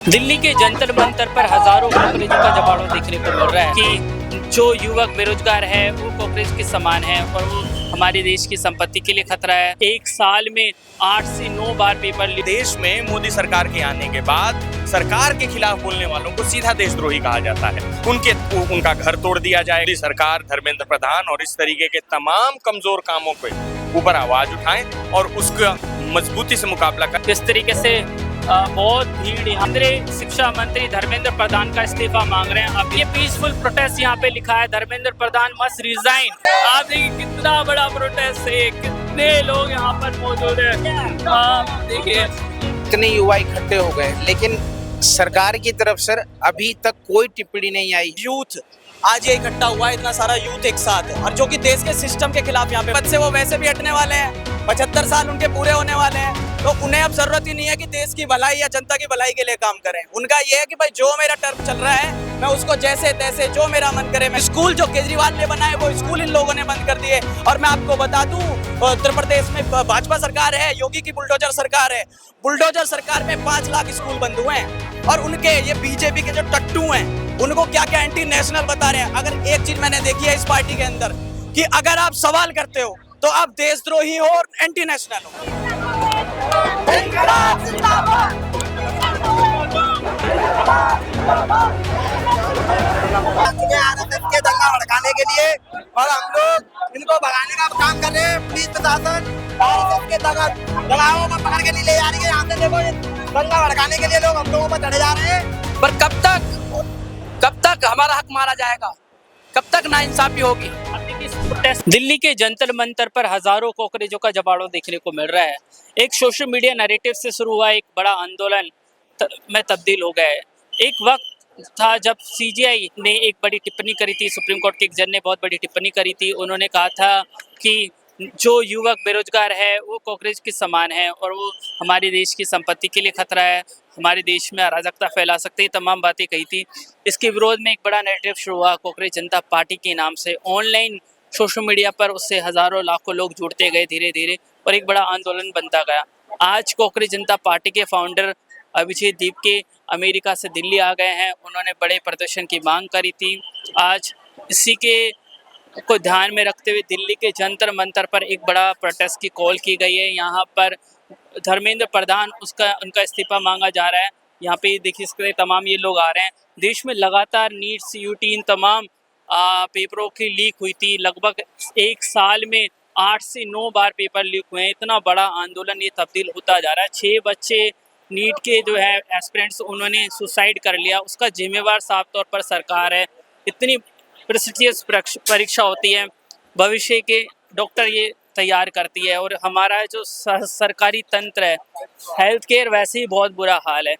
दिल्ली के जंतर मंतर पर हजारों कॉकरोचों का जमावड़ा देखने को मिल रहा है कि जो युवक बेरोजगार है वो कॉकरोच के समान है और वो हमारे देश की संपत्ति के लिए खतरा है। एक साल में 8 से 9 बार पेपर लीक। देश में मोदी सरकार के आने के बाद सरकार के खिलाफ बोलने वालों को सीधा देशद्रोही कहा जाता है। उनका घर तोड़ दिया जाए। मोदी सरकार, धर्मेंद्र प्रधान और इस तरीके के तमाम कमजोर कामों के ऊपर आवाज उठाएं और उसका मजबूती से मुकाबला करें। इस तरीके से बहुत भीड़। केंद्रीय शिक्षा मंत्री धर्मेंद्र प्रधान का इस्तीफा मांग रहे हैं। अब ये पीसफुल प्रोटेस्ट यहाँ पे लिखा है, धर्मेंद्र प्रधान मस्ट रिजाइन। आप देखिए कितना बड़ा प्रोटेस्ट है, कितने लोग यहाँ पर मौजूद हैं। आप देखिए इतने युवा इकट्ठे हो गए, लेकिन सरकार की तरफ से अभी तक कोई टिप्पणी नहीं आई। यूथ आज ये इकट्ठा हुआ है, इतना सारा यूथ एक साथ, और जो कि देश के सिस्टम के खिलाफ यहाँ पे बच्चे वो वैसे भी हटने वाले हैं। 75 साल उनके पूरे होने वाले हैं, तो उन्हें अब जरूरत ही नहीं है कि देश की भलाई या जनता की भलाई के लिए काम करें। उनका ये है कि भाई जो मेरा टर्म चल रहा है मैं उसको जैसे तैसे जो मेरा मन करे। मैं स्कूल जो केजरीवाल ने बनाए वो स्कूल इन लोगों ने बंद कर दिए। और मैं आपको बता दूं, उत्तर प्रदेश में भाजपा सरकार है, योगी की बुलडोजर सरकार है। बुलडोजर सरकार में 5 लाख स्कूल बंद हुए हैं और उनके ये बीजेपी के जो टट्टू हैं उनको क्या क्या एंटी नेशनल बता रहे हैं। अगर एक चीज मैंने देखी है इस पार्टी के अंदर कि अगर आप सवाल करते हो तो आप देशद्रोही हो और एंटी नेशनल हो। आरएसएस के दंगा भड़काने के लिए और हम लोग इनको भगाने का काम कर रहे हैं। पुलिस प्रशासन आरएसएस के दंगाओं को पकड़ के नहीं ले जा रही है। यहाँ से देखो दंगा भड़काने के लिए लोग हम लोगों पर चढ़े जा रहे हैं। पर कब तक हमारा हक मारा जाएगा, कब तक नाइंसाफी होगी। दिल्ली के जंतर मंतर पर हजारों कॉकरोचों का जमावड़ा देखने को मिल रहा है। एक सोशल मीडिया नैरेटिव से शुरू हुआ एक बड़ा आंदोलन में तब्दील हो गया है। एक वक्त था जब सीजीआई ने एक बड़ी टिप्पणी करी थी, सुप्रीम कोर्ट के एक जज ने बहुत बड़ी टिप्पणी करी थी। उन्होंने कहा था कि जो युवक बेरोजगार है वो कॉकरोच के समान है और वो हमारे देश की संपत्ति के लिए खतरा है, हमारे देश में अराजकता फैला सकते हैं, तमाम बातें कही थी। इसके विरोध में एक बड़ा नैरेटिव शुरू हुआ कॉकरोच जनता पार्टी के नाम से। ऑनलाइन सोशल मीडिया पर उससे हजारों लाखों लोग जुड़ते गए धीरे धीरे और एक बड़ा आंदोलन बनता गया। आज कॉकरोच जनता पार्टी के फाउंडर अभिजीत दीप के अमेरिका से दिल्ली आ गए हैं। उन्होंने बड़े प्रदर्शन की मांग करी थी। आज इसी के को ध्यान में रखते हुए दिल्ली के जंतर मंतर पर एक बड़ा प्रोटेस्ट की कॉल की गई है। यहाँ पर धर्मेंद्र प्रधान उनका इस्तीफा मांगा जा रहा है। यहाँ पे देखिए इसके तमाम ये लोग आ रहे हैं। देश में लगातार नीट, सीयूटी, इन तमाम पेपरों की लीक हुई थी। लगभग एक साल में 8 से 9 बार पेपर लीक हुए हैं। इतना बड़ा आंदोलन ये तब्दील होता जा रहा है। 6 बच्चे नीट के जो है एस्पिरेंट्स उन्होंने सुसाइड कर लिया, उसका जिम्मेवार साफ तौर पर सरकार है। इतनी प्रेस्टिजियस परीक्षा होती है, भविष्य के डॉक्टर ये तैयार करती है और हमारा जो सरकारी तंत्र है, हेल्थ केयर वैसे ही बहुत बुरा हाल है।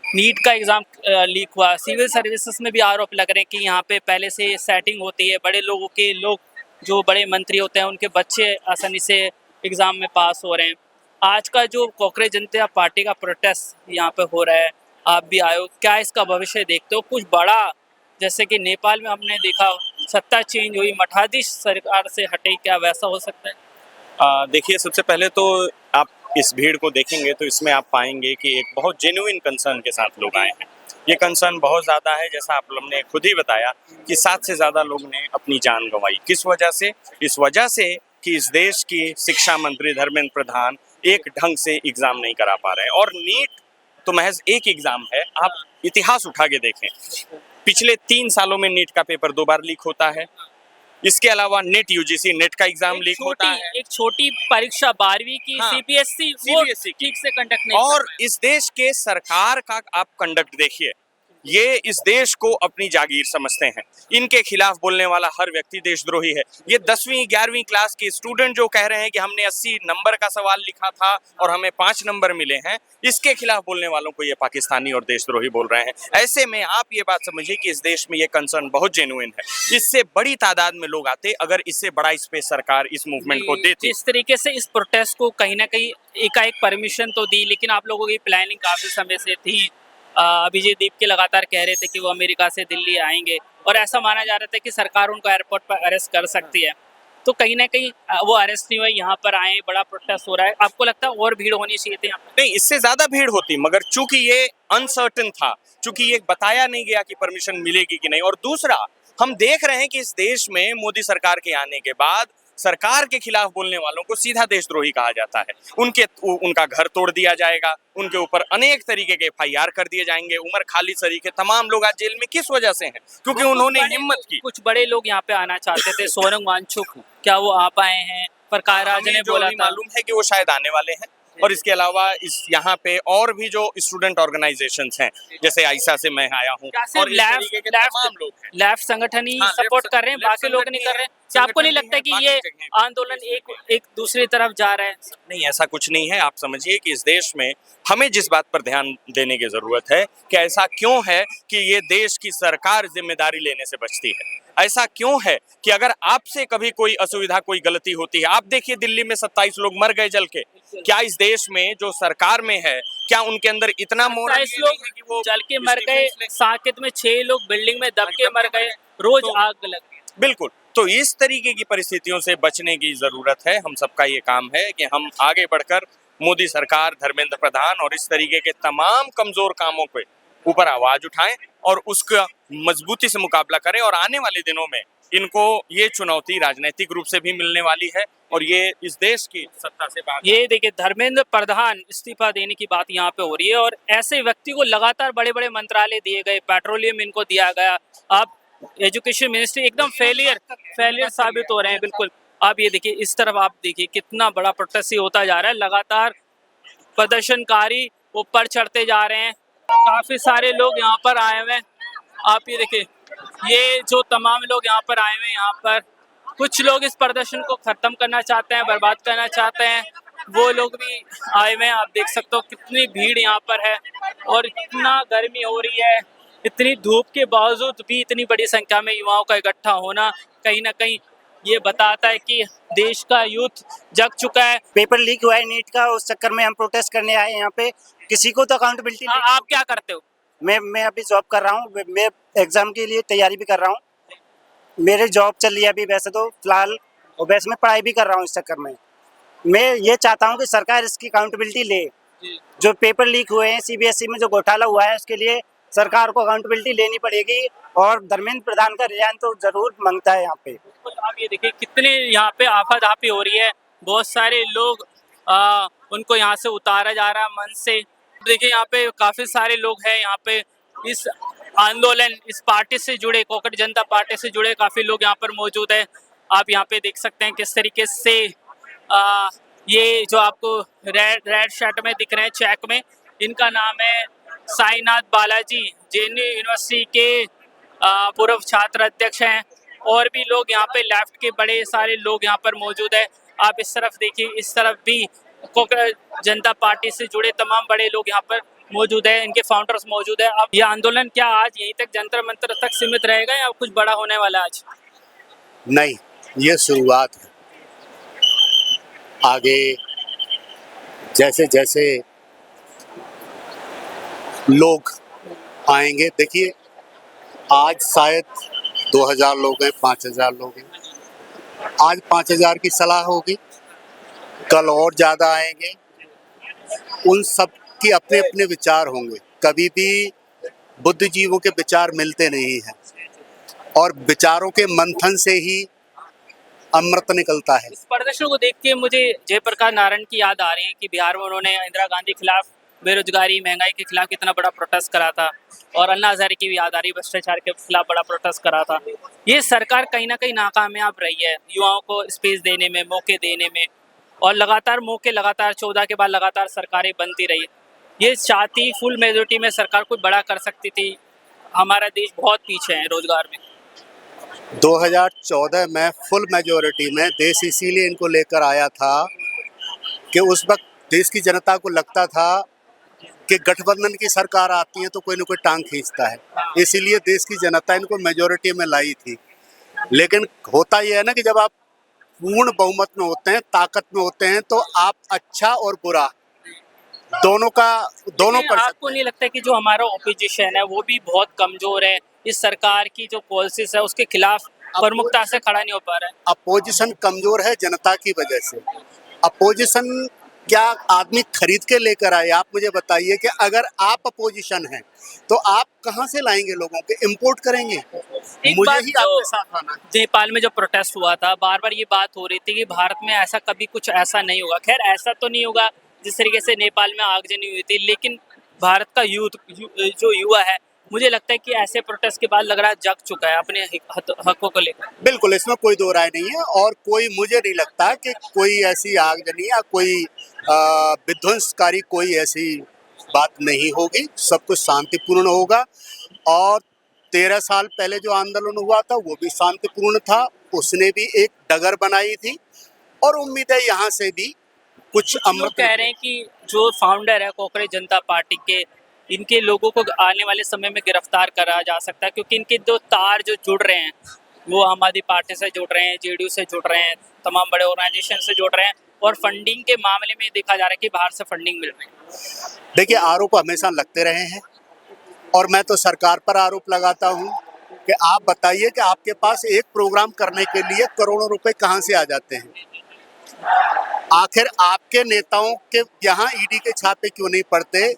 नीट का एग्ज़ाम लीक हुआ। सिविल सर्विसेज में भी आरोप लग रहे हैं कि यहाँ पे पहले से सेटिंग होती है, बड़े लोगों के लोग जो बड़े मंत्री होते हैं उनके बच्चे आसानी से एग्ज़ाम में पास हो रहे हैं। आज का जो कॉकरोच जनता पार्टी का प्रोटेस्ट यहाँ पे हो रहा है, आप भी आए हो, क्या इसका भविष्य देखते हो? कुछ बड़ा, जैसे कि नेपाल में हमने देखा सत्ता चेंज हुई, मठाधीश सरकार से हटे, क्या वैसा हो सकता है? देखिए, सबसे पहले तो आप इस भीड़ को देखेंगे तो इसमें आप पाएंगे कि एक बहुत जेन्युइन कंसर्न के साथ लोग आए हैं। ये कंसर्न बहुत ज़्यादा है, जैसा आप लोगों ने खुद ही बताया कि 7 से ज़्यादा लोग ने अपनी जान गंवाई। किस वजह से? इस वजह से कि इस देश की शिक्षा मंत्री धर्मेंद्र प्रधान एक ढंग से एग्ज़ाम नहीं करा पा रहे हैं। और नीट तो महज एक एग्ज़ाम है। आप इतिहास उठा के देखें, पिछले 3 सालों में नीट का पेपर 2 बार लीक होता है। इसके अलावा नेट, यूजीसी नेट का एग्जाम लीक होता है। एक छोटी परीक्षा 12वीं की, हाँ, सीबीएसई ठीक से कंडक्ट नहीं और इस देश के सरकार का आप कंडक्ट देखिए, ये इस देश को अपनी जागीर समझते हैं। इनके खिलाफ बोलने वाला हर व्यक्ति देशद्रोही है। ये 10वीं 11वीं क्लास के स्टूडेंट जो कह रहे हैं कि हमने 80 नंबर का सवाल लिखा था और हमें 5 नंबर मिले हैं, इसके खिलाफ बोलने वालों को ये पाकिस्तानी और देशद्रोही बोल रहे हैं। ऐसे में आप ये बात समझिए कि इस देश में ये कंसर्न बहुत जेन्युइन है। इससे बड़ी तादाद में लोग आते अगर इससे बड़ा स्पेस सरकार इस मूवमेंट को देती। इस तरीके से इस प्रोटेस्ट को कहीं ना कहीं एकाएक परमिशन तो दी, लेकिन आप लोगों की प्लानिंग काफी समय से थी। अभिजीत दीप के लगातार कह रहे थे कि वो अमेरिका से दिल्ली आएंगे और ऐसा माना जा रहा था कि सरकार उनको एयरपोर्ट पर अरेस्ट कर सकती है। तो कहीं ना कहीं वो अरेस्ट नहीं हुए, यहाँ पर आए, बड़ा प्रोटेस्ट हो रहा है। आपको लगता है और भीड़ होनी चाहिए थी यहाँ पर? नहीं, इससे ज्यादा भीड़ होती, मगर चूंकि ये अनसर्टेन था, चूंकि ये बताया नहीं गया कि परमिशन मिलेगी कि नहीं, और दूसरा हम देख रहे हैं कि इस देश में मोदी सरकार के आने के बाद सरकार के खिलाफ बोलने वालों को सीधा देशद्रोही कहा जाता है। उनका घर तोड़ दिया जाएगा, उनके ऊपर अनेक तरीके के FIR कर दिए जाएंगे। उमर खालिद सरीखे तमाम लोग आज जेल में किस वजह से हैं? क्योंकि उन्होंने हिम्मत की। कुछ बड़े लोग यहाँ पे आना चाहते थे, सोनम वांगचुक, क्या वो आ पाए हैं? पर कायराज ने हमें जो बोला अभी था। मालूम है कि वो शायद आने वाले हैं, और इसके अलावा इस यहाँ पे और भी जो स्टूडेंट ऑर्गेनाइजेशंस हैं, जैसे आयसा से मैं आया हूँ, क्या सिर्फ और इस तरीके के तमाम लोग हैं। लेफ्ट संगठन ही हाँ, सपोर्ट लेफ्ट कर रहे हैं, बाकी लोग नहीं कर रहे हैं? क्या आपको नहीं लगता कि बाकी ये जगह- आंदोलन एक दूसरी तरफ जा रहा है? नहीं, ऐसा कुछ नहीं है। आप समझिए कि इस देश में हमें जिस बात पर ध्यान देने की जरूरत है कि ऐसा क्यों है कि ये देश की सरकार जिम्मेदारी लेने से बचती है। ऐसा क्यों है कि अगर आपसे कभी कोई असुविधा, कोई गलती होती है, आप देखिए दिल्ली में 27 लोग मर गए जल के। क्या इस देश में जो सरकार में है, क्या उनके अंदर इतना मोरल 27 लोग जल के मर गए, साकेत में 6 लोग बिल्डिंग में दब के मर गए, रोज आग लग गई। बिल्कुल। तो इस तरीके की परिस्थितियों से बचने की जरूरत है। हम सबका ये काम है कि हम आगे बढ़कर मोदी सरकार, धर्मेंद्र प्रधान और इस तरीके के तमाम कमजोर कामों पे ऊपर आवाज उठाएं और उसका मजबूती से मुकाबला करें। और आने वाले दिनों में इनको ये चुनौती राजनीतिक रूप से भी मिलने वाली है, और ये इस देश की सत्ता से बाहर। ये देखिए, धर्मेंद्र प्रधान इस्तीफा देने की बात यहाँ पे हो रही है, और ऐसे व्यक्ति को लगातार बड़े बड़े मंत्रालय दिए गए, पेट्रोलियम इनको दिया गया। अब एजुकेशन मिनिस्ट्री एकदम फेलियर साबित हो रहे हैं। बिल्कुल, आप ये देखिए, इस तरफ आप देखिए कितना बड़ा प्रोटेस्ट होता जा रहा है। लगातार प्रदर्शनकारी ऊपर चढ़ते जा रहे हैं, काफी सारे लोग यहाँ पर आए हुए हैं। आप ये देखिए, ये जो तमाम लोग यहाँ पर आए हुए हैं, यहाँ पर कुछ लोग इस प्रदर्शन को खत्म करना चाहते हैं, बर्बाद करना चाहते हैं, वो लोग भी आए हुए हैं। आप देख सकते हो कितनी भीड़ यहाँ पर है, और इतना गर्मी हो रही है, इतनी धूप के बावजूद भी इतनी बड़ी संख्या में युवाओं का इकट्ठा होना कहीं ना कहीं ये बताता है कि देश का यूथ जग चुका है। पेपर लीक हुआ है नीट का, उस चक्कर में हम प्रोटेस्ट करने आए यहाँ पे। किसी को तो अकाउंटेबिलिटी आप क्या करते हो? मैं अभी जॉब कर रहा हूँ, मैं एग्जाम के लिए तैयारी भी कर रहा हूँ। मेरे जॉब चल रही है अभी वैसे तो फिलहाल, और वैसे मैं पढ़ाई भी कर रहा हूँ। इस चक्कर में मैं ये चाहता हूँ कि सरकार इसकी अकाउंटेबिलिटी ले। जो पेपर लीक हुए हैं, CBSE में जो घोटाला हुआ है, उसके लिए सरकार को अकाउंटेबिलिटी लेनी पड़ेगी, और धर्मेंद्र प्रधान का रिजाइन तो जरूर मांगता है यहाँ पे। आप ये देखिए कितने यहाँ पे आफाधापी हो रही है, बहुत सारे लोग उनको यहाँ से उतारा जा रहा है मंच से। देखिए यहाँ पे काफी सारे लोग हैं, यहाँ पे इस आंदोलन, इस पार्टी से जुड़े, कोकट जनता पार्टी से जुड़े काफी लोग यहाँ पर मौजूद है। आप यहाँ पे देख सकते हैं किस तरीके से ये जो आपको रेड शर्ट में दिख रहे हैं, चेक में, इनका नाम है साईनाथ बालाजी, JNU यूनिवर्सिटी के पूर्व छात्र अध्यक्ष हैं। और भी लोग यहाँ पे लेफ्ट के बड़े सारे लोग यहाँ पर मौजूद है। आप इस तरफ देखिए, इस तरफ भी कोकट जनता पार्टी से जुड़े तमाम बड़े लोग यहाँ पर मौजूद है, इनके फाउंडर्स मौजूद है। अब ये आंदोलन क्या आज यहीं तक जंतर मंतर तक सीमित रहेगा या कुछ बड़ा होने वाला है आज? नहीं, ये शुरुआत है। आगे जैसे जैसे लोग आएंगे, देखिए आज शायद 2000 लोग हैं, 5000 लोग हैं। आज 5000 की सलाह होगी, कल और ज़्यादा आएंगे। उन सब के अपने अपने विचार होंगे। कभी भी बुद्धिजीवों के विचार मिलते नहीं हैं, और विचारों के मंथन से ही अमृत निकलता है। इस प्रदर्शन को देख के मुझे जयप्रकाश नारायण की याद आ रही है कि बिहार में उन्होंने इंदिरा गांधी के खिलाफ, बेरोजगारी, महंगाई के खिलाफ कितना बड़ा प्रोटेस्ट करा था। और अन्ना हजारे की भी याद आ रही है, भ्रष्टाचार के खिलाफ बड़ा प्रोटेस्ट करा था। ये सरकार कहीं ना कहीं नाकामयाब रही है युवाओं को स्पेस देने में, मौके देने में, और लगातार मौके, लगातार 14 के बाद लगातार सरकारें बनती रही। ये चाहती फुल मेजोरिटी में सरकार कोई बड़ा कर सकती थी। हमारा देश बहुत पीछे है रोजगार में। 2014 में फुल मेजोरिटी में देश इसीलिए इनको लेकर आया था कि उस वक्त देश की जनता को लगता था कि गठबंधन की सरकार आती है तो कोई ना कोई टांग खींचता है, इसीलिए देश की जनता इनको मेजोरिटी में लाई थी। लेकिन होता यह है ना कि जब आप पूर्ण बहुमत में होते हैं, ताकत में होते हैं, तो आप अच्छा और बुरा दोनों कर आपको नहीं लगता कि जो हमारा ऑपोजिशन है वो भी बहुत कमजोर है? इस सरकार की जो पॉलिसीज है उसके खिलाफ प्रमुखता से खड़ा नहीं हो पा रहा है। अपोजिशन कमजोर है जनता की वजह से। अपोजिशन क्या आदमी खरीद के लेकर आए? आप मुझे बताइए कि अगर आप अपोजिशन हैं तो आप कहाँ से लाएंगे लोगों के? इंपोर्ट करेंगे? एक मुझे बात ही जो आपके साथ आना है। नेपाल में जो प्रोटेस्ट हुआ था, बार बार ये बात हो रही थी कि भारत में ऐसा कभी कुछ ऐसा नहीं होगा। खैर ऐसा तो नहीं होगा जिस तरीके से नेपाल में आगजनी हुई थी, लेकिन भारत का जो युवा है, मुझे लगता है कि ऐसे प्रोटेस्ट के बाद लग रहा है जग चुका है अपने हकों को लेकर। बिल्कुल, इसमें कोई दो राय नहीं है और कोई मुझे नहीं लगता कि कोई ऐसी आगजनी या कोई विध्वंसकारी कोई ऐसी बात नहीं होगी। सब कुछ शांतिपूर्ण होगा और 13 साल पहले जो आंदोलन हुआ था वो भी शांतिपूर्ण था। उसने भी एक डगर बनाई थी और उम्मीद है यहाँ से भी कुछ लोग अमृत कह रहे हैं कि जो फाउंडर है कांग्रेस जनता पार्टी के, इनके लोगों को आने वाले समय में गिरफ्तार करा जा सकता है, क्योंकि इनके दो तार जो जुड़ रहे हैं वो आम आदमी पार्टी से जुड़ रहे हैं, जेडीयू से जुड़ रहे हैं, तमाम बड़े ऑर्गेनाइजेशन से जुड़ रहे हैं और फंडिंग के मामले में देखा जा रहा है कि बाहर से फंडिंग मिल रही है। देखिए, आरोप हमेशा लगते रहे हैं और मैं तो सरकार पर आरोप लगाता हूँ कि आप बताइए कि आपके पास एक प्रोग्राम करने के लिए करोड़ों रुपए कहाँ से आ जाते हैं? आखिर आपके नेताओं के यहाँ ईडी के छापे क्यों नहीं पड़ते?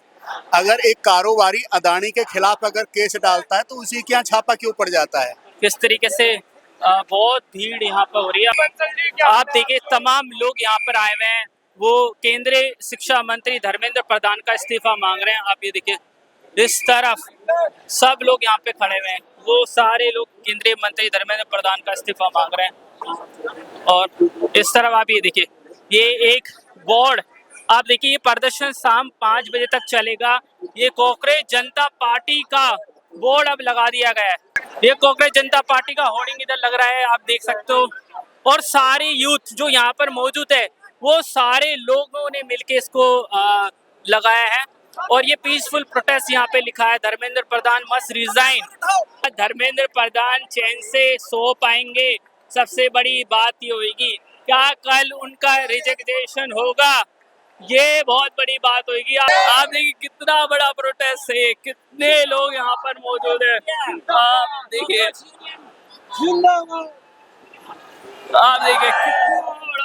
अगर एक कारोबारी अदानी के खिलाफ अगर केस डालता है तो उसी के यहाँ छापा क्यों पड़ जाता है? किस तरीके से बहुत भीड़ यहाँ पर हो रही है। आप देखिए तमाम लोग यहाँ पर आए हुए हैं, वो केंद्रीय शिक्षा मंत्री धर्मेंद्र प्रधान का इस्तीफा मांग रहे हैं। आप ये देखिए इस तरफ सब लोग यहाँ पे खड़े हुए हैं, वो सारे लोग केंद्रीय मंत्री धर्मेंद्र प्रधान का इस्तीफा मांग रहे हैं। और इस तरफ आप ये देखिए, ये एक बोर्ड, आप देखिए ये प्रदर्शन शाम 5 बजे तक चलेगा। ये कांग्रेस जनता पार्टी का बोर्ड अब लगा दिया गया है। ये कांग्रेस जनता पार्टी का होर्डिंग इधर लग रहा है, आप देख सकते हो। और सारे यूथ जो यहाँ पर मौजूद है वो सारे लोगों ने मिलके इसको लगाया है और ये पीसफुल प्रोटेस्ट यहाँ पे लिखा है, धर्मेंद्र प्रधान मस्ट रिजाइन। धर्मेंद्र प्रधान चैन से सो पाएंगे? सबसे बड़ी बात ये होगी, क्या कल उनका रिजेक्शन होगा? ये बहुत बड़ी बात होगी। आप देखिए कितना बड़ा प्रोटेस्ट है, कितने लोग यहाँ पर मौजूद है। आप देखिए कितना बड़ा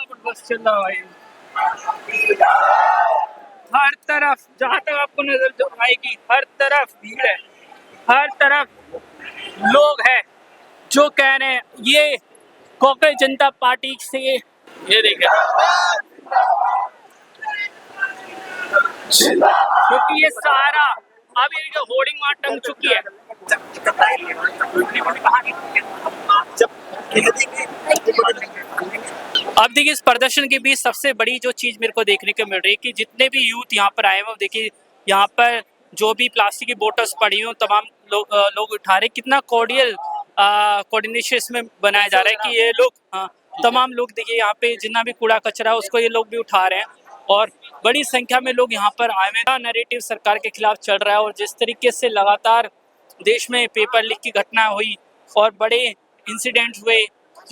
प्रोटेस्ट चल रहा है भाई। हर तरफ जहाँ तक आपको नजर जो आएगी, हर तरफ भीड़ है, हर तरफ लोग हैं जो कह रहे हैं ये कांग्रेस जनता पार्टी से। ये देखिए क्योंकि ये सारा अब ये होर्डिंग वहां टंग चुकी है। अब देखिए इस प्रदर्शन के बीच सबसे बड़ी जो चीज मेरे को देखने को मिल रही है कि जितने भी यूथ यहाँ पर आए हैं, देखिए यहाँ पर जो भी प्लास्टिक की बोतल्स पड़ी हो तमाम लोग उठा रहे हैं। कितना कोऑर्डिनेशन इसमें बनाया जा रहा है कि ये लोग तमाम लोग देखिए यहाँ पे जितना भी कूड़ा कचरा है उसको ये लोग भी उठा रहे हैं और बड़ी संख्या में लोग यहाँ पर आए हैं। नैरेटिव सरकार के खिलाफ चल रहा है और जिस तरीके से लगातार देश में पेपर लीक की घटना हुई और बड़े इंसिडेंट हुए,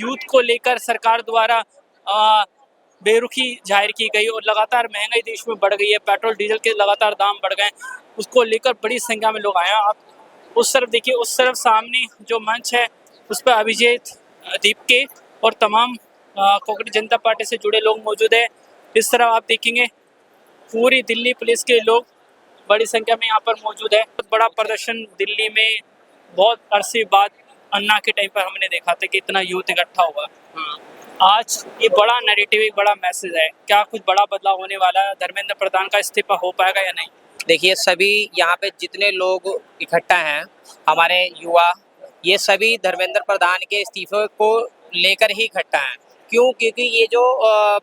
यूथ को लेकर सरकार द्वारा बेरुखी जाहिर की गई और लगातार महंगाई देश में बढ़ गई है, पेट्रोल डीजल के लगातार दाम बढ़ गए, उसको लेकर बड़ी संख्या में लोग आए हैं। आप उस तरफ देखिए, उस तरफ सामने जो मंच है उस पर अभिजीत दीपके और तमाम कांग्रेस जनता पार्टी से जुड़े लोग मौजूद है। इस तरह आप देखेंगे पूरी दिल्ली पुलिस के लोग बड़ी संख्या में यहाँ पर मौजूद है। बहुत बड़ा प्रदर्शन दिल्ली में बहुत अरसे बाद अन्ना के टाइम पर हमने देखा था कि इतना यूथ इकट्ठा हुआ। आज ये बड़ा नैरेटिव, एक बड़ा मैसेज है। क्या कुछ बड़ा बदलाव होने वाला है? धर्मेंद्र प्रधान का इस्तीफा हो पाएगा या नहीं? देखिए, सभी यहाँ पे जितने लोग इकट्ठा हैं, हमारे युवा, ये सभी धर्मेंद्र प्रधान के इस्तीफे को लेकर ही इकट्ठा हैं। क्यों? क्योंकि ये जो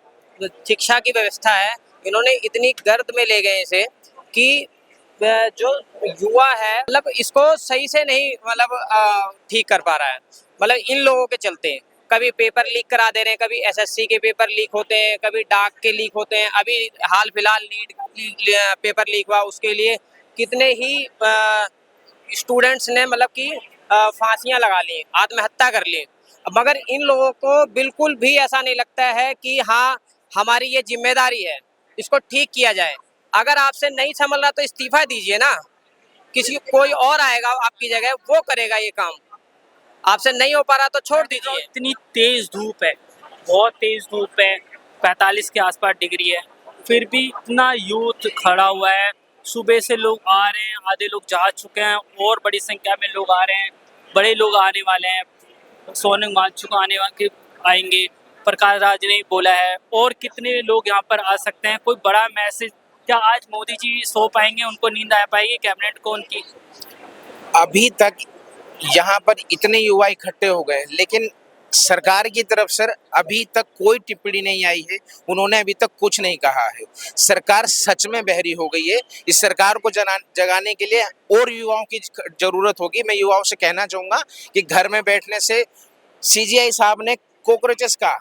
शिक्षा की व्यवस्था है, इन्होंने इतनी गर्द में ले गए इसे कि जो युवा है मतलब इसको सही से नहीं ठीक कर पा रहा है। मतलब इन लोगों के चलते कभी पेपर लीक करा दे रहे हैं, कभी एसएससी के पेपर लीक होते हैं, कभी डाक के लीक होते हैं। अभी हाल फिलहाल नीट पेपर लीक हुआ, उसके लिए कितने ही स्टूडेंट्स ने मतलब कि फांसियां लगा ली, आत्महत्या कर ली। मगर इन लोगों को बिल्कुल भी ऐसा नहीं लगता है कि हाँ हमारी ये जिम्मेदारी है, इसको ठीक किया जाए। अगर आपसे नहीं संभल रहा तो इस्तीफा दीजिए ना, कोई और आएगा आपकी जगह, वो करेगा ये काम। आपसे नहीं हो पा रहा तो छोड़ दीजिए। इतनी तेज धूप है, बहुत तेज धूप है, 45 के आसपास डिग्री है, फिर भी इतना यूथ खड़ा हुआ है। सुबह से लोग आ रहे हैं, आधे लोग जा चुके हैं और बड़ी संख्या में लोग आ रहे हैं, बड़े लोग आने वाले हैं, सोनम वांगचुक आएंगे, प्रकाश राज ने बोला है, और कितने लोग यहाँ पर आ सकते हैं। कोई बड़ा मैसेज क्या आज मोदी जी सो पाएंगे, उनको नींद आ पाएगी कैबिनेट को उनकी? अभी तक यहाँ पर इतने युवा इकट्ठे हो गए, लेकिन सरकार की तरफ से अभी तक कोई टिप्पणी नहीं आई है। उन्होंने अभी तक कुछ नहीं कहा है। सरकार सच में बहरी हो गई है। इस सरकार को जगाने के लिए और युवाओं की जरूरत होगी। मैं युवाओं से कहना चाहूंगा कि घर में बैठने से, सीजीआई साहब ने कॉकरोचेस का,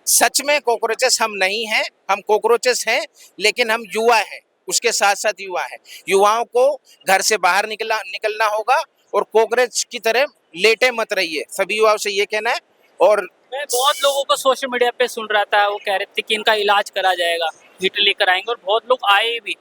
सच में कॉकरोचेस हम नहीं हैं, हम कॉकरोचेस हैं, लेकिन हम युवा हैं, उसके साथ साथ युवा है। युवाओं को घर से बाहर निकलना होगा और कॉकरोच की तरह लेटे मत रहिए। सभी युवाओं से ये कहना है। और मैं बहुत लोगों को सोशल मीडिया पे सुन रहा था, वो कह रहे थे कि इनका इलाज करा जाएगा, हिट लेकर आएंगे, और बहुत लोग आए भी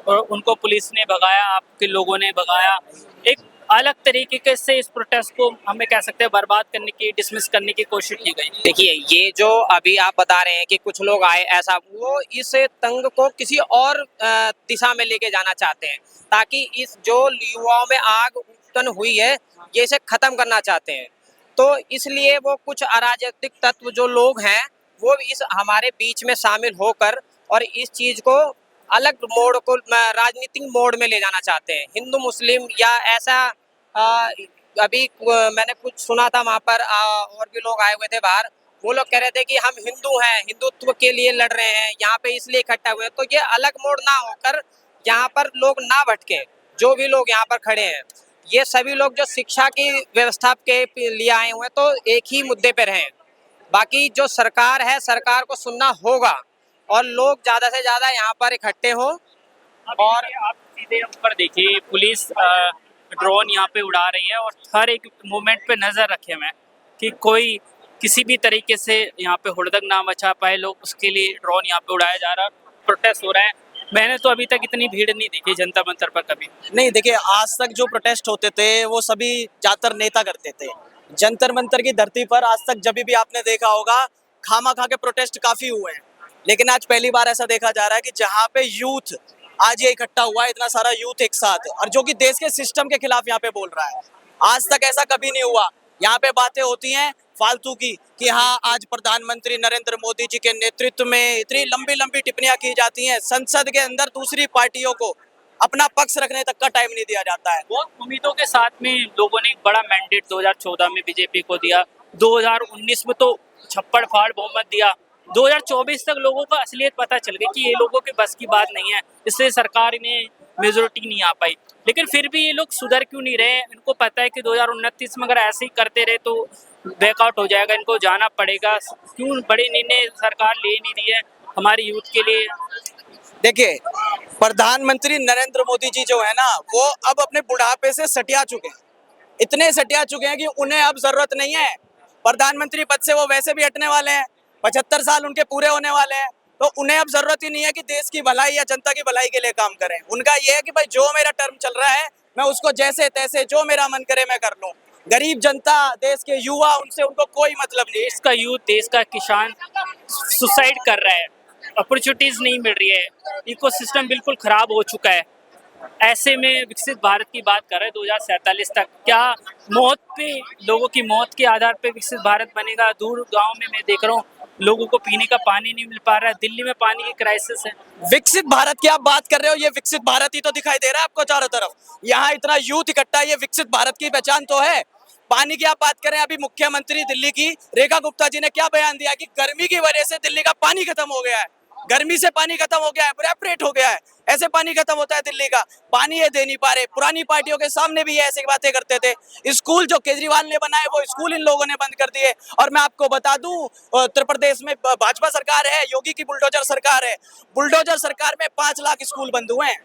और उनको पुलिस ने भगाया, आपके लोगों ने भगाया। एक अलग तरीके से इस प्रोटेस्ट को हमें कह सकते हैं बर्बाद करने की, डिसमिस करने की कोशिश की गई। देखिए, ये जो अभी आप बता रहे हैं कि कुछ लोग आए, ऐसा वो इस तंग को किसी और दिशा में लेके जाना चाहते हैं, ताकि इस जो युवाओं में आग उत्पन्न हुई है, ये इसे खत्म करना चाहते हैं। तो इसलिए वो कुछ अराजकता तत्व जो लोग हैं, वो इस हमारे बीच में शामिल होकर और इस चीज को अलग मोड़ को राजनीतिक मोड़ में ले जाना चाहते हैं। हिंदू मुस्लिम या ऐसा अभी मैंने कुछ सुना था वहाँ पर और भी लोग आए हुए थे बाहर, वो लोग कह रहे थे कि हम हिंदू हैं, हिंदुत्व के लिए लड़ रहे हैं, यहाँ पे इसलिए इकट्ठा हुए हैं। तो ये अलग मोड़ ना होकर यहाँ पर लोग ना भटके, जो भी लोग यहाँ पर खड़े हैं, ये सभी लोग जो शिक्षा की व्यवस्था के लिए आए हुए हैं, तो एक ही मुद्दे पे रहें। बाकी जो सरकार है, सरकार को सुनना होगा और लोग ज्यादा से ज्यादा यहाँ पर इकट्ठे हो। और आप सीधे ऊपर देखिए, पुलिस ड्रोन यहाँ पे उड़ा रही है और हर एक मोमेंट पे नजर रखे हुए हैं कि कोई किसी भी तरीके से यहाँ पे हुड़दंग ना मचा पाए लोग, उसके लिए ड्रोन यहाँ पे उड़ाया जा रहा है, प्रोटेस्ट हो रहा है। मैंने तो अभी तक इतनी भीड़ नहीं देखी जनता मंतर पर कभी। नहीं, देखिए, आज तक जो प्रोटेस्ट होते थे वो सभी ज्यादातर नेता करते थे। जंतर मंतर की धरती पर आज तक जब भी आपने देखा होगा, खामा खा के प्रोटेस्ट काफी हुए हैं, लेकिन आज पहली बार ऐसा देखा जा रहा है कि जहाँ पे यूथ आज ये इकट्ठा हुआ है, इतना सारा यूथ एक साथ, और जो कि देश के सिस्टम के खिलाफ यहाँ पे बोल रहा है। आज तक ऐसा कभी नहीं हुआ। यहाँ पे बातें होती हैं फालतू की कि हाँ, आज प्रधानमंत्री नरेंद्र मोदी जी के नेतृत्व में इतनी लंबी लंबी टिप्पणियां की जाती हैं, संसद के अंदर दूसरी पार्टियों को अपना पक्ष रखने तक का टाइम नहीं दिया जाता है। बहुत उम्मीदों के साथ में लोगों ने एक बड़ा मैंडेट 2014 में बीजेपी को दिया, 2019 में तो छप्पड़ फाड़ बहुमत दिया, 2024 तक लोगों को असलियत पता चल गई कि ये लोगों के बस की बात नहीं है, इसलिए सरकार इन्हें मेजोरिटी नहीं आ पाई। लेकिन फिर भी ये लोग सुधर क्यों नहीं रहे? इनको पता है कि 2029 में अगर ऐसे ही करते रहे तो बैकआउट हो जाएगा, इनको जाना पड़ेगा। क्यों बड़े निर्णय सरकार ले नहीं रही है हमारे यूथ के लिए? देखिए, प्रधानमंत्री नरेंद्र मोदी जी जो है ना, वो अब अपने बुढ़ापे से सटिया चुके हैं, इतने सटिया चुके हैं कि उन्हें अब जरूरत नहीं है प्रधानमंत्री पद से। वो वैसे भी हटने वाले हैं, 75 साल उनके पूरे होने वाले हैं, तो उन्हें अब जरूरत ही नहीं है कि देश की भलाई या जनता की भलाई के लिए काम करें। उनका ये है कि भाई जो मेरा टर्म चल रहा है, मैं उसको जैसे तैसे जो मेरा मन करे मैं कर लूं। गरीब जनता, देश के युवा, उनसे उनको कोई मतलब नहीं। देश का यूथ, देश का किसान सुसाइड कर रहा है, अपॉर्चुनिटीज नहीं मिल रही है, इकोसिस्टम बिल्कुल खराब हो चुका है। ऐसे में विकसित भारत की बात कर रहे हैं 2047 तक, क्या मौत पे, लोगों की मौत के आधार पे विकसित भारत बनेगा? दूर गांव में मैं देख रहा हूँ लोगों को पीने का पानी नहीं मिल पा रहा है, दिल्ली में पानी की क्राइसिस है। विकसित भारत की आप बात कर रहे हो, ये विकसित भारत ही तो दिखाई दे रहा है आपको चारों तरफ। यहाँ इतना यूथ इकट्ठा है, ये विकसित भारत की पहचान तो है। पानी की आप बात करें, अभी मुख्यमंत्री दिल्ली की रेखा गुप्ता जी ने क्या बयान दिया कि गर्मी की वजह से दिल्ली का पानी खत्म हो गया है, गर्मी से पानी खत्म हो गया है, इवेपोरेट हो गया है। ऐसे पानी खत्म होता है दिल्ली का, पानी ये दे नहीं पा रहे। पुरानी पार्टियों के सामने भी ये ऐसी बातें करते थे। स्कूल जो केजरीवाल ने बनाए, वो स्कूल इन लोगों ने बंद कर दिए। और मैं आपको बता दूं, उत्तर प्रदेश में भाजपा सरकार है, योगी की बुलडोजर सरकार है। बुलडोजर सरकार में 5 लाख स्कूल बंद हुए हैं।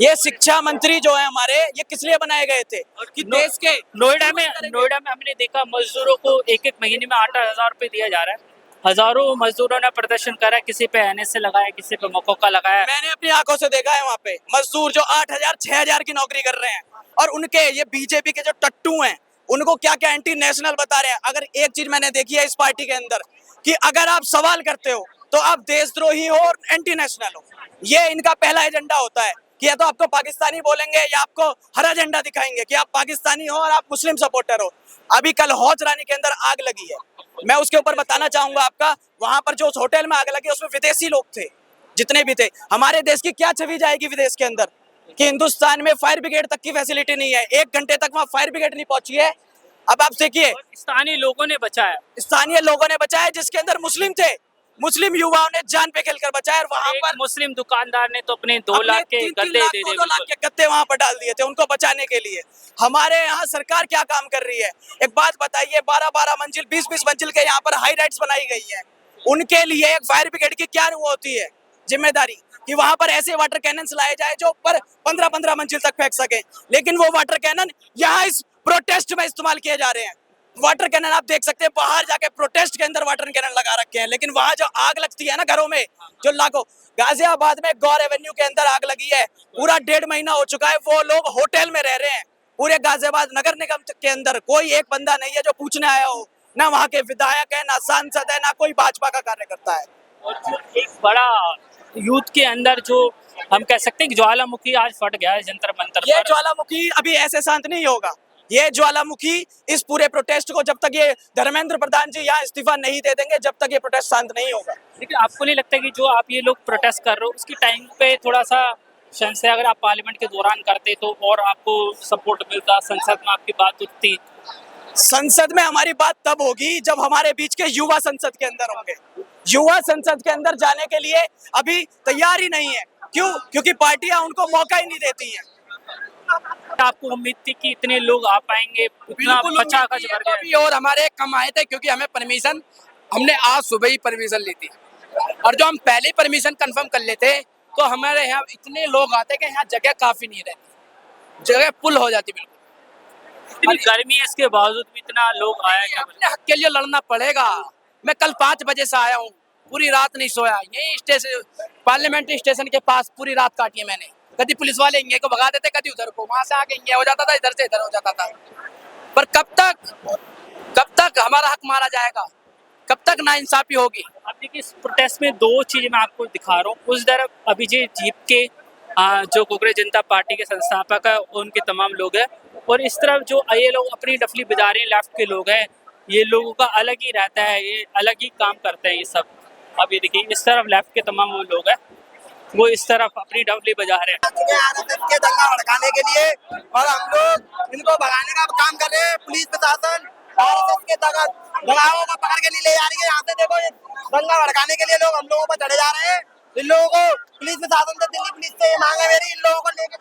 ये शिक्षा मंत्री जो है हमारे, ये किस लिए बनाए गए थे? कि देश के नोएडा में हमने देखा मजदूरों को एक महीने में 8,000 रुपये दिया जा रहा है। हजारों मजदूरों ने प्रदर्शन करा, किसी पे NS से लगाया, किसी पे मकोका लगाया। मैंने अपनी आंखों से देखा है वहाँ पे मजदूर जो 8,000 6,000 की नौकरी कर रहे हैं, और उनके ये बीजेपी के जो टट्टू हैं, उनको क्या क्या एंटी नेशनल बता रहे हैं। अगर एक चीज मैंने देखी है इस पार्टी के अंदर कि अगर आप सवाल करते हो तो आप देशद्रोही हो और एंटी नेशनल हो। ये इनका पहला एजेंडा होता है कि या तो आपको पाकिस्तानी बोलेंगे या आपको हरा झंडा दिखाएंगे कि आप पाकिस्तानी हो और आप मुस्लिम सपोर्टर हो। अभी कल हौज रानी के अंदर आग लगी है, मैं उसके ऊपर बताना चाहूंगा आपका, वहां पर जो उस होटल में आग लगी उसमें विदेशी लोग थे, जितने भी थे। हमारे देश की क्या छवि जाएगी विदेश के अंदर कि हिंदुस्तान में फायर ब्रिगेड तक की फैसिलिटी नहीं है, 1 घंटे तक वहां फायर ब्रिगेड नहीं पहुंची है। अब आप देखिए, स्थानीय लोगों ने बचाया, स्थानीय लोगों ने बचाया, जिसके अंदर मुस्लिम थे, मुस्लिम युवाओं ने जान पे खेलकर बचाया। और वहां पर मुस्लिम दुकानदार ने तो अपने 2 लाख के गद्दे दे दिए, 2 लाख के गद्दे वहां पर डाल दिए थे उनको बचाने के लिए। हमारे यहाँ सरकार क्या काम कर रही है, एक बात बताइए, 12-12 मंजिल 20-20 मंजिल के यहाँ पर हाई राइट्स बनाई गई है, उनके लिए एक फायर ब्रिगेड की क्या वो होती है जिम्मेदारी कि वहां पर ऐसे वाटर कैनन लाए जाए जो ऊपर 15-15 मंजिल तक फेंक सके। लेकिन वो वाटर कैनन यहाँ इस प्रोटेस्ट में इस्तेमाल किए जा रहे हैं। वाटर कैनन आप देख सकते हैं, बाहर जाके प्रोटेस्ट के अंदर वाटर कैनन लगा रखे हैं, लेकिन वहां जो आग लगती है ना घरों में, जो लाखों, गाजियाबाद में गौर एवेन्यू के अंदर आग लगी है, पूरा 1.5 महीना हो चुका है, वो लोग होटल में रह रहे हैं। पूरे गाजियाबाद नगर निगम के अंदर कोई एक बंदा नहीं है जो पूछने आया हो, ना वहाँ के विधायक है, ना सांसद है, ना कोई भाजपा का कार्यकर्ता है। और जो एक बड़ा यूथ के अंदर जो हम कह सकते हैं कि ज्वालामुखी आज फट गया है जंतर मंतर ये पर। ज्वालामुखी अभी ऐसे शांत नहीं होगा। ये ज्वालामुखी इस पूरे प्रोटेस्ट को, जब तक ये धर्मेंद्र प्रधान जी यहाँ इस्तीफा नहीं दे देंगे, जब तक ये प्रोटेस्ट शांत नहीं होगा। लेकिन आपको नहीं लगता कि जो आप ये लोग प्रोटेस्ट कर रहे हो उसकी टाइम पे थोड़ा सा संशय, अगर आप पार्लियामेंट के दौरान करते तो और आपको सपोर्ट मिलता, संसद में आपकी बात उठती? संसद में हमारी बात तब होगी जब हमारे बीच के युवा संसद के अंदर होंगे। युवा संसद के अंदर जाने के लिए अभी तैयार ही नहीं है। क्यों? क्योंकि पार्टियां उनको मौका ही नहीं देती हैं। आपको उम्मीद थी कि इतने लोग आ पाएंगे, इतना बचा खच भर गया? अभी और हमारे कम आए थे क्योंकि हमें परमिशन, हमने आज सुबह ही परमिशन ली थी, और जो हम पहले ही परमिशन कंफर्म कर लेते तो हमारे यहाँ इतने लोग आते कि यहाँ जगह काफी नहीं रहती, जगह फुल हो जाती बिल्कुल। इतनी गर्मी है, इसके बावजूद भी इतना लोग आया क्या? अपने हक के लिए लड़ना पड़ेगा। मैं कल 5 बजे से आया हूँ, पूरी रात नहीं सोया, यही स्टेशन पार्लियामेंट स्टेशन के पास पूरी रात काटी है मैंने। कभी पुलिस वाले इंगे को भगा देते, कभी उधर को, वहां से आके इंगे हो जाता था, इधर से इधर हो जाता था। पर कब तक हमारा हक मारा जाएगा, कब तक नाइंसाफी होगी? आप देखिए, इस प्रोटेस्ट में 2 चीजें मैं आपको दिखा रहा हूँ। उस तरफ अभिजीत जीप के जो कांग्रेस जनता पार्टी के संस्थापक है उनके तमाम लोग हैं, और इस तरफ जो ये लोग अपनी डफली बजा रहे हैं, लेफ्ट के लोग हैं, ये लोगों का अलग ही रहता है, ये अलग ही काम करते हैं ये सब। अब ये देखिए, इस तरफ लेफ्ट के तमाम वो लोग हैं, वो इस तरफ अपनी डफली बजा रहे हैं। आरएसएस के दंगा भड़काने के लिए, और हम लोग इनको भगाने का काम कर रहे हैं। पुलिस प्रशासन आरएसएस के दंगाओं को पकड़ के नहीं ले जा रही है। यहाँ से देखो, ये दंगा भड़काने के लिए लोग हम लोगों पर चढ़े जा रहे हैं। इन लोगों को पुलिस प्रशासन से, दिल्ली पुलिस से ये मांग है मेरी, इन लोगों को लेके